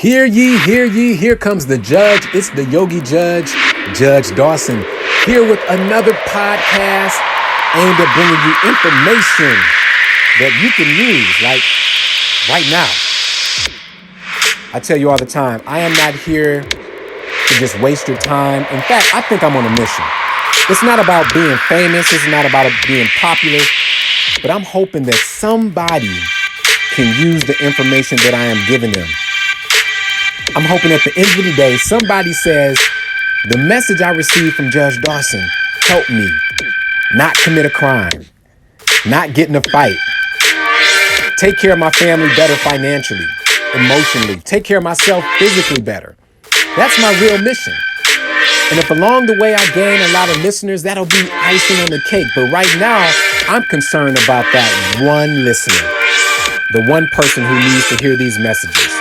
Hear ye, here comes the judge. It's the Yogi Judge, Judge Dawson, here with another podcast aimed at bringing you information that you can use, like right now. I tell you all the time, I am not here to just waste your time. In fact, I think I'm on a mission. It's not about being famous. It's not about being popular. But I'm hoping that somebody can use the information that I am giving them. I'm hoping at the end of the day, somebody says, the message I received from Judge Dawson helped me not commit a crime, not get in a fight, take care of my family better financially, emotionally, take care of myself physically better. That's my real mission. And if along the way I gain a lot of listeners, that'll be icing on the cake. But right now, I'm concerned about that one listener, the one person who needs to hear these messages.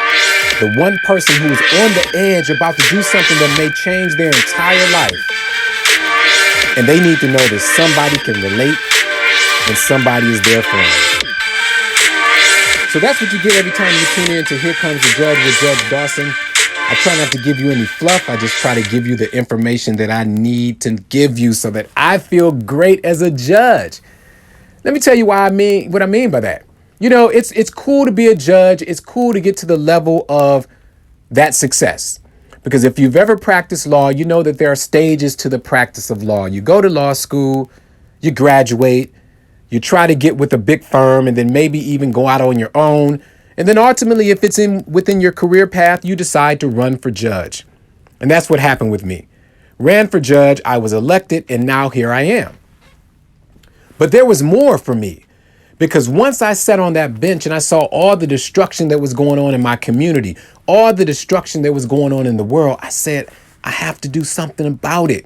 The one person who is on the edge about to do something that may change their entire life. And they need to know that somebody can relate and somebody is there for them. So that's what you get every time you tune in to Here Comes the Judge with Judge Dawson. I try not to give you any fluff. I just try to give you the information that I need to give you so that I feel great as a judge. Let me tell you what I mean by that. You know, it's cool to be a judge. It's cool to get to the level of that success. Because if you've ever practiced law, you know that there are stages to the practice of law. You go to law school, you graduate, you try to get with a big firm and then maybe even go out on your own. And then ultimately, if it's within your career path, you decide to run for judge. And that's what happened with me. Ran for judge, I was elected, and now here I am. But there was more for me. Because once I sat on that bench and I saw all the destruction that was going on in my community, all the destruction that was going on in the world, I said, I have to do something about it.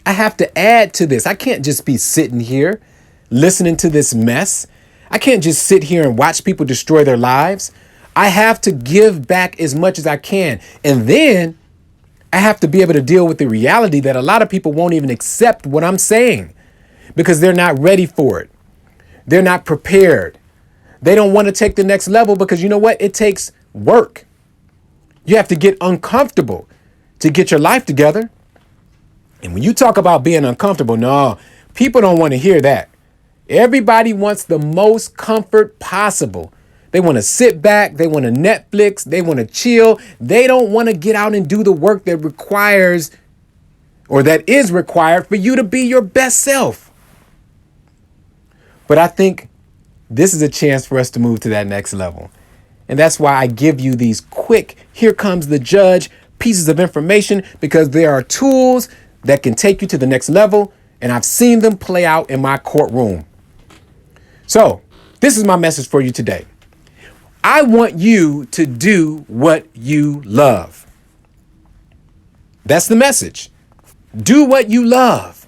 I have to add to this. I can't just be sitting here listening to this mess. I can't just sit here and watch people destroy their lives. I have to give back as much as I can. And then I have to be able to deal with the reality that a lot of people won't even accept what I'm saying because they're not ready for it. They're not prepared. They don't want to take the next level because you know what? It takes work. You have to get uncomfortable to get your life together. And when you talk about being uncomfortable, no, people don't want to hear that. Everybody wants the most comfort possible. They want to sit back. They want to Netflix. They want to chill. They don't want to get out and do the work that requires or that is required for you to be your best self. But I think this is a chance for us to move to that next level. And that's why I give you these quick, here comes the judge, pieces of information, because there are tools that can take you to the next level. And I've seen them play out in my courtroom. So this is my message for you today. I want you to do what you love. That's the message. Do what you love.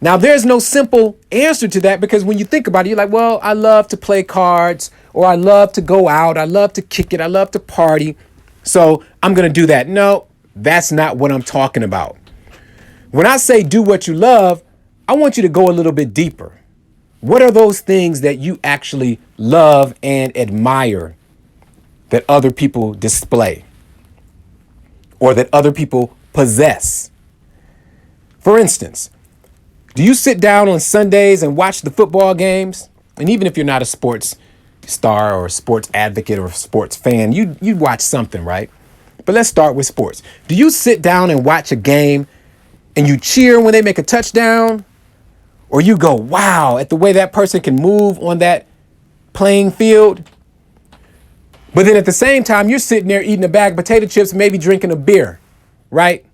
Now, there's no simple answer to that because when you think about it, you're like, well, I love to play cards or I love to go out. I love to kick it. I love to party. So I'm going to do that. No, that's not what I'm talking about. When I say do what you love, I want you to go a little bit deeper. What are those things that you actually love and admire that other people display or that other people possess? For instance, do you sit down on Sundays and watch the football games? And even if you're not a sports star or a sports advocate or a sports fan, you watch something, right? But let's start with sports. Do you sit down and watch a game and you cheer when they make a touchdown? Or you go, wow, at the way that person can move on that playing field? But then at the same time, you're sitting there eating a bag of potato chips, maybe drinking a beer, right?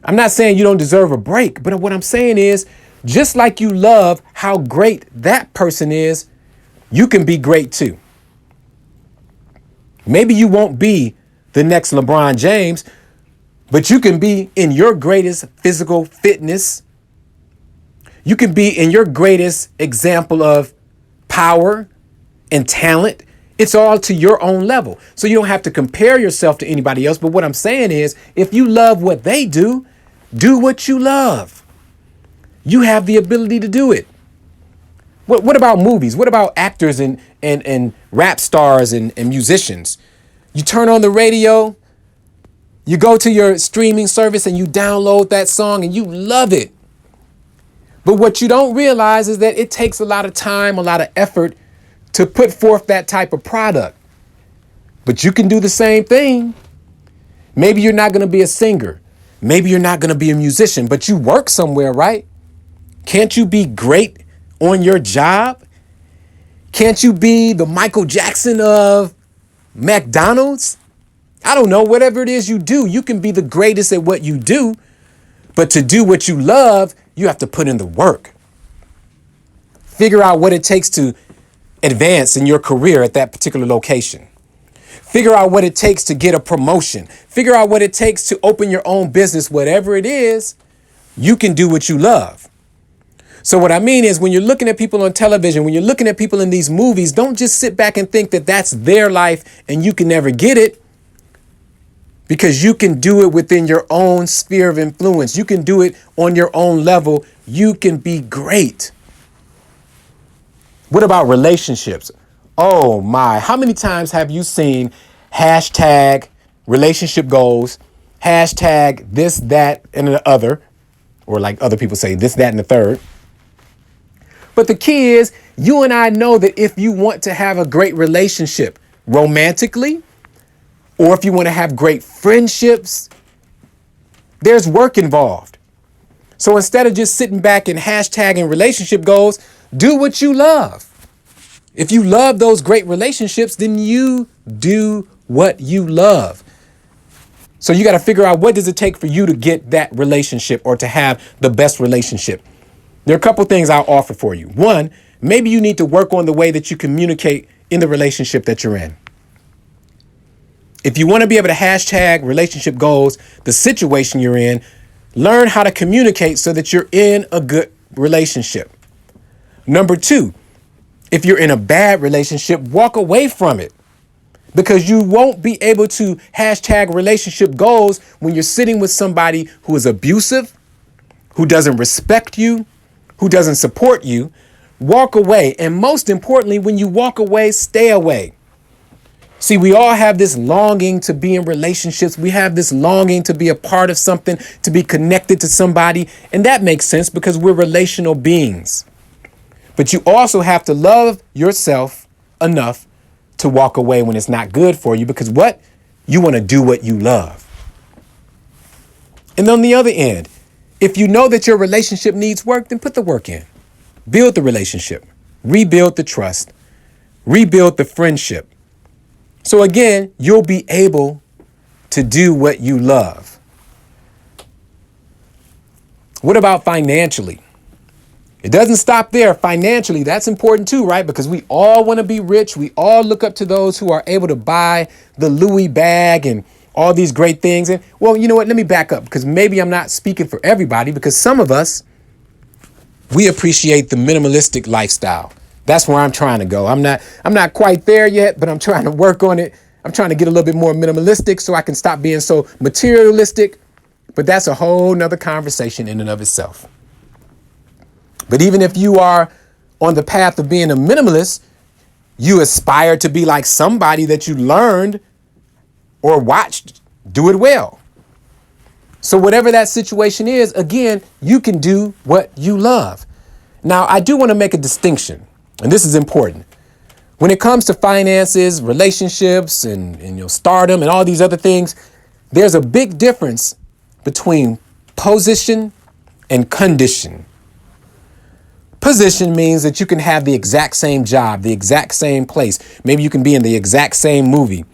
I'm not saying you don't deserve a break, but what I'm saying is just like you love how great that person is, you can be great too. Maybe you won't be the next LeBron James, but you can be in your greatest physical fitness. You can be in your greatest example of power and talent. It's all to your own level. So you don't have to compare yourself to anybody else. But what I'm saying is, if you love what they do what you love. You have the ability to do it. What about movies? What about actors and rap stars and musicians? You turn on the radio, you go to your streaming service and you download that song and you love it. But what you don't realize is that it takes a lot of time, a lot of effort to put forth that type of product. But you can do the same thing. Maybe you're not going to be a singer. Maybe you're not going to be a musician, but you work somewhere, right? Can't you be great on your job? Can't you be the Michael Jackson of McDonald's? I don't know, whatever it is you do, you can be the greatest at what you do. But to do what you love, you have to put in the work. Figure out what it takes to advance in your career at that particular location. Figure out what it takes to get a promotion. Figure out what it takes to open your own business. Whatever it is, you can do what you love. So what I mean is when you're looking at people on television, when you're looking at people in these movies, don't just sit back and think that that's their life and you can never get it. Because you can do it within your own sphere of influence. You can do it on your own level. You can be great. What about relationships? Oh my, how many times have you seen hashtag relationship goals, hashtag this, that, and the other, or like other people say, this, that, and the third. But the key is, you and I know that if you want to have a great relationship romantically, or if you want to have great friendships, there's work involved. So instead of just sitting back and hashtagging relationship goals, do what you love. If you love those great relationships, then you do what you love. So you got to figure out, what does it take for you to get that relationship or to have the best relationship? There are a couple things I'll offer for you. One, maybe you need to work on the way that you communicate in the relationship that you're in. If you want to be able to hashtag relationship goals, the situation you're in, learn how to communicate so that you're in a good relationship. Number two, if you're in a bad relationship, walk away from it, because you won't be able to hashtag relationship goals when you're sitting with somebody who is abusive, who doesn't respect you, who doesn't support you. Walk away. And most importantly, when you walk away, stay away. See, we all have this longing to be in relationships. We have this longing to be a part of something, to be connected to somebody. And that makes sense because we're relational beings. But you also have to love yourself enough to walk away when it's not good for you, because what? You want to do what you love. And on the other end, if you know that your relationship needs work, then put the work in. Build the relationship, rebuild the trust, rebuild the friendship. So again, you'll be able to do what you love. What about financially? It doesn't stop there. Financially, that's important too, right? Because we all want to be rich. We all look up to those who are able to buy the Louis bag and all these great things. And well, you know what? Let me back up, because maybe I'm not speaking for everybody, because some of us, we appreciate the minimalistic lifestyle. That's where I'm trying to go. I'm not quite there yet, but I'm trying to work on it. I'm trying to get a little bit more minimalistic so I can stop being so materialistic. But that's a whole nother conversation in and of itself. But even if you are on the path of being a minimalist, you aspire to be like somebody that you learned or watched do it well. So whatever that situation is, again, you can do what you love. Now, I do want to make a distinction, and this is important. When it comes to finances, relationships, and stardom and all these other things, there's a big difference between position and condition. Position means that you can have the exact same job, the exact same place. Maybe you can be in the exact same movie.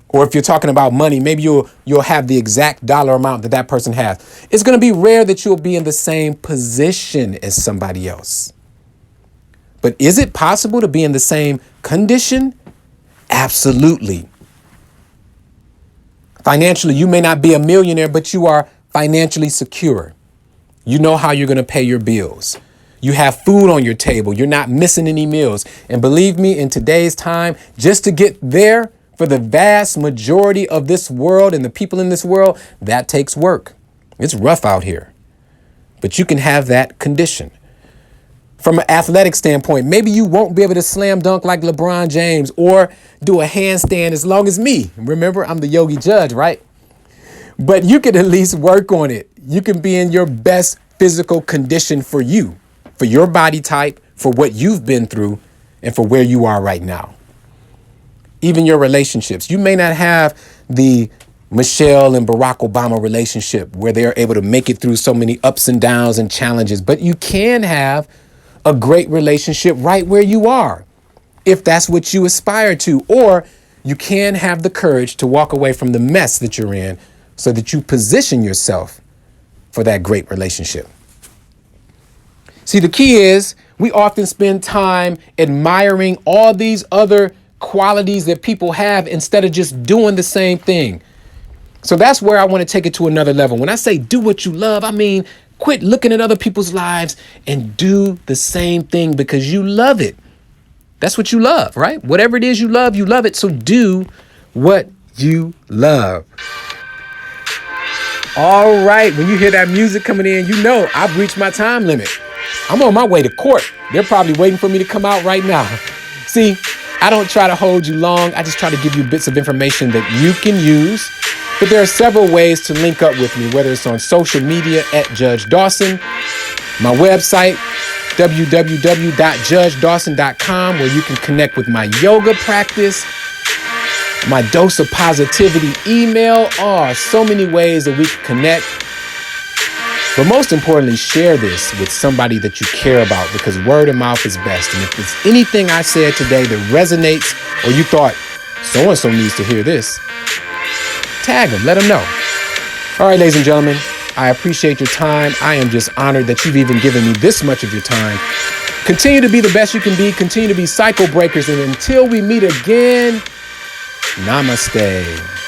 Or if you're talking about money, maybe you'll have the exact dollar amount that that person has. It's going to be rare that you'll be in the same position as somebody else. But is it possible to be in the same condition? Absolutely. Financially, you may not be a millionaire, but you are financially secure. You know how you're going to pay your bills. You have food on your table. You're not missing any meals. And believe me, in today's time, just to get there for the vast majority of this world and the people in this world, that takes work. It's rough out here. But you can have that condition. from an athletic standpoint. Maybe you won't be able to slam dunk like LeBron James or do a handstand as long as me. Remember, I'm the Yogi Judge, right? But you can at least work on it. You can be in your best physical condition for you, for your body type, for what you've been through, and for where you are right now. Even your relationships. You may not have the Michelle and Barack Obama relationship where they're able to make it through so many ups and downs and challenges, but you can have a great relationship right where you are, if that's what you aspire to, or you can have the courage to walk away from the mess that you're in so that you position yourself for that great relationship. See, the key is we often spend time admiring all these other qualities that people have instead of just doing the same thing. So that's where I want to take it to another level. When I say do what you love, I mean quit looking at other people's lives and do the same thing because you love it. That's what you love, right? Whatever it is you love it. So do what you love. All right. When you hear that music coming in, you know I've reached my time limit. I'm on my way to court. They're probably waiting for me to come out right now. See, I don't try to hold you long. I just try to give you bits of information that you can use. But there are several ways to link up with me, whether it's on social media at Judge Dawson, my website, www.judgedawson.com, where you can connect with my yoga practice, my dose of positivity email. So many ways that we can connect. But most importantly, share this with somebody that you care about, because word of mouth is best. And if there's anything I said today that resonates, or you thought so-and-so needs to hear this, tag them, let them know. All right, ladies and gentlemen, I appreciate your time. I am just honored that you've even given me this much of your time. Continue to be the best you can be. Continue to be cycle breakers. And until we meet again, namaste.